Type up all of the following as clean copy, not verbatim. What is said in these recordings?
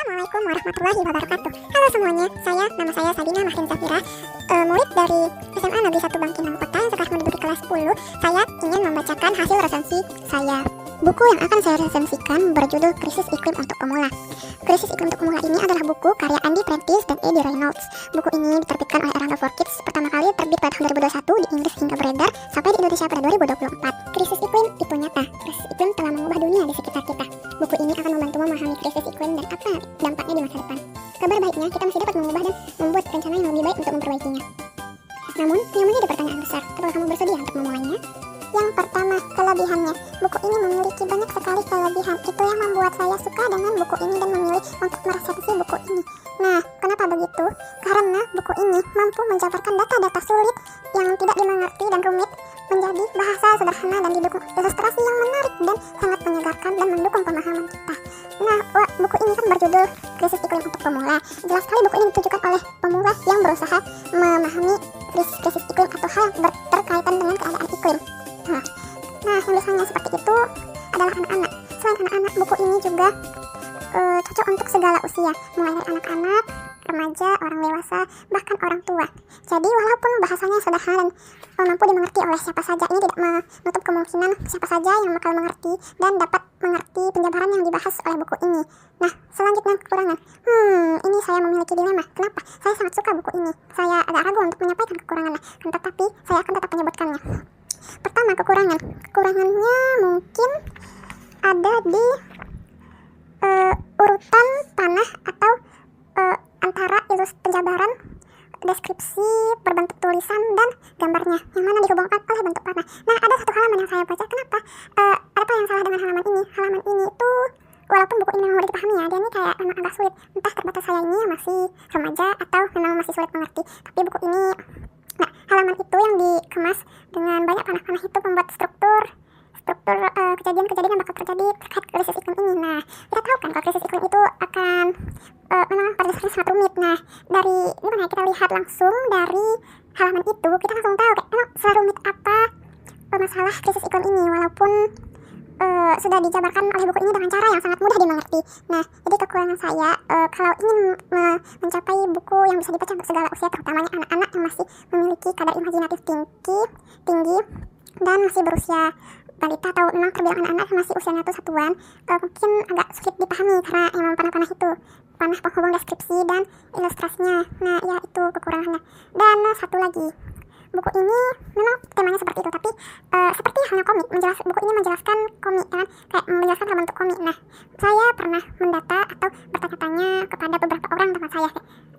Assalamualaikum warahmatullahi wabarakatuh. Halo semuanya, nama saya Sabina Mahrin Zafira, murid dari SMA Negeri 1 Bangkinang Kota yang sekarang menduduki kelas 10. Saya ingin membacakan hasil resensi saya. Buku yang akan saya resensikan berjudul Krisis Iklim untuk Pemula. Krisis Iklim untuk Pemula ini adalah buku karya Andy Prentice dan Eddie Reynolds. Buku ini diterbitkan oleh Erlangga for Kids, pertama kali terbit pada tahun 2021 di Inggris hingga beredar sampai di Indonesia pada 2024. Krisis iklim itu nyata. Krisis iklim telah mengubah dunia di sekitar kita. Buku ini akan membantu memahami krisis iklim dan apa dampaknya di masa depan. Kabar baiknya, kita masih dapat mengubah dan membuat rencana yang lebih baik untuk memperbaikinya. Namun, yang menjadi pertanyaan besar, apakah kamu bersedia untuk memulainya? Yang pertama, kelebihannya. Buku ini memiliki banyak sekali kelebihan. Itu yang membuat saya suka dengan buku ini dan memilih untuk meresensi buku ini. Nah, kenapa begitu? Karena buku ini mampu menjabarkan data-data sulit yang tidak dimengerti dan rumit menjadi bahasa sederhana dan didukung ilustrasi yang menarik dan sangat menyegarkan dan mendukung pemahaman kita. Nah, buku ini kan berjudul Krisis Iklim untuk Pemula. Jelas sekali buku ini ditujukan oleh pemula yang berusaha memahami krisis iklim atau hal yang berkaitan dengan keadaan iklim. Nah, tulisannya seperti itu adalah anak-anak. Selain anak-anak, buku ini juga cocok untuk segala usia, mulai dari anak-anak, remaja, orang dewasa, bahkan orang tua. Jadi walaupun bahasanya sederhana dan mampu dimengerti oleh siapa saja, ini tidak menutup kemungkinan siapa saja yang bakal mengerti dan dapat mengerti penjabaran yang dibahas oleh buku ini. Nah, selanjutnya kekurangan. Ini saya memiliki dilema. Kenapa? Saya sangat suka buku ini. Saya agak ragu untuk menyampaikan kekurangannya, tetapi saya akan tetap menyebutkannya. Pertama, kekurangan. Kekurangannya mungkin ada di urutan panah atau antara penjabaran, deskripsi, berbentuk tulisan, dan gambarnya, yang mana dihubungkan oleh bentuk panah. Nah, ada satu halaman yang saya baca. Kenapa? Apa yang salah dengan halaman ini? Halaman ini itu, walaupun buku ini mudah dipahami ya, dia ini kayak memang agak sulit. Entah terbatas saya ini yang masih remaja atau memang masih sulit mengerti. Tapi buku ini, nah, halaman itu yang dikemas dengan banyak panah-panah itu membuat struktur kejadian-kejadian yang bakal terjadi terkait krisis iklim ini. Nah, kita tahu kan kalau krisis iklim itu akan memang pada dasarnya sangat rumit. Nah, dari gimana kita lihat langsung dari halaman itu, kita langsung tahu kayak emang serumit apa masalah krisis iklim ini, walaupun sudah dijabarkan oleh buku ini dengan cara yang sangat mudah dimengerti. Nah, jadi kekurangan saya kalau ingin mencapai buku yang bisa dibaca untuk segala usia, terutamanya anak-anak yang masih memiliki kadar imajinatif tinggi dan masih berusia balita atau memang terbilang anak-anak yang masih usianya itu satuan, mungkin agak sulit dipahami karena emang panah-panah itu, panah penghubung deskripsi dan ilustrasinya. Nah, ya itu kekurangannya. Dan satu lagi, buku ini memang temanya seperti itu, tapi seperti halnya komik, buku ini menjelaskan komik, kan? Kayak menjelaskan dalam bentuk komik. Nah, saya pernah mendata atau bertanya-tanya kepada beberapa orang teman saya,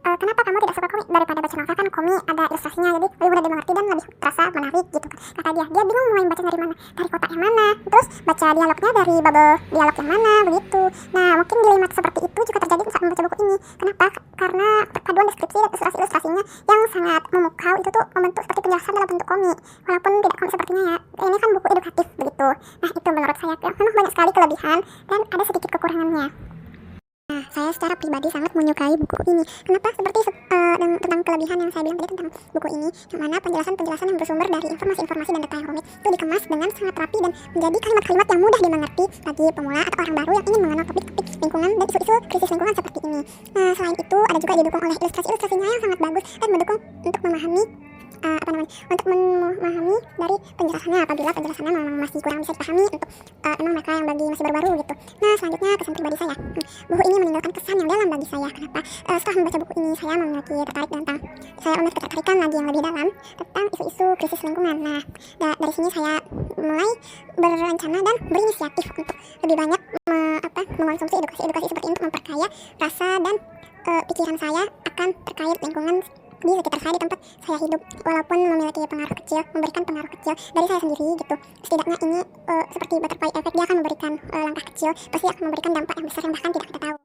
kenapa kamu tidak suka komik daripada baca novel? Kan komik ada ilustrasinya, jadi lebih mudah dimengerti dan lebih terasa menarik gitu kan. Kata dia bingung mau baca dari mana, dari kotak yang mana, terus baca dialognya dari bubble dialog yang mana, begitu. Nah, mungkin dilema seperti itu juga terjadi saat membaca buku ini. Kenapa? Karena perpaduan deskripsi dan ilustrasinya yang sangat memukau itu tuh membentuk seperti penjelasan dalam bentuk komik, walaupun tidak komik sepertinya ya. Ini kan buku edukatif begitu. Nah, itu menurut saya memang banyak sekali kelebihan dan ada sedikit kekurangannya. Nah, saya secara pribadi sangat menyukai buku ini. Kenapa? Seperti tentang kelebihan yang saya bilang tadi tentang buku ini, yang mana penjelasan-penjelasan yang bersumber dari informasi-informasi dan data yang rumit itu dikemas dengan sangat rapi dan menjadi kalimat-kalimat yang mudah dimengerti bagi pemula atau orang baru yang ingin mengenal topik-topik lingkungan dan isu-isu krisis lingkungan seperti ini. Nah, selain itu ada juga didukung oleh ilustrasi-ilustrasinya yang sangat bagus dan mendukung untuk memahami dari penjelasannya apabila penjelasannya memang masih kurang bisa dipahami untuk emang mereka yang bagi masih baru gitu. Nah, selanjutnya kesan pribadi saya. Buku ini meninggalkan kesan yang dalam bagi saya. Kenapa? Setelah membaca buku ini saya memiliki ketertarikan lagi yang lebih dalam tentang isu-isu krisis lingkungan. Nah, dari sini saya mulai berencana dan berinisiatif untuk lebih banyak mengonsumsi edukasi seperti ini untuk memperkaya rasa dan pikiran saya akan terkait lingkungan di sekitar saya, di tempat saya hidup, walaupun memberikan pengaruh kecil dari saya sendiri gitu. Setidaknya ini seperti butterfly effect, dia akan memberikan langkah kecil, pasti akan memberikan dampak yang besar yang bahkan tidak kita tahu.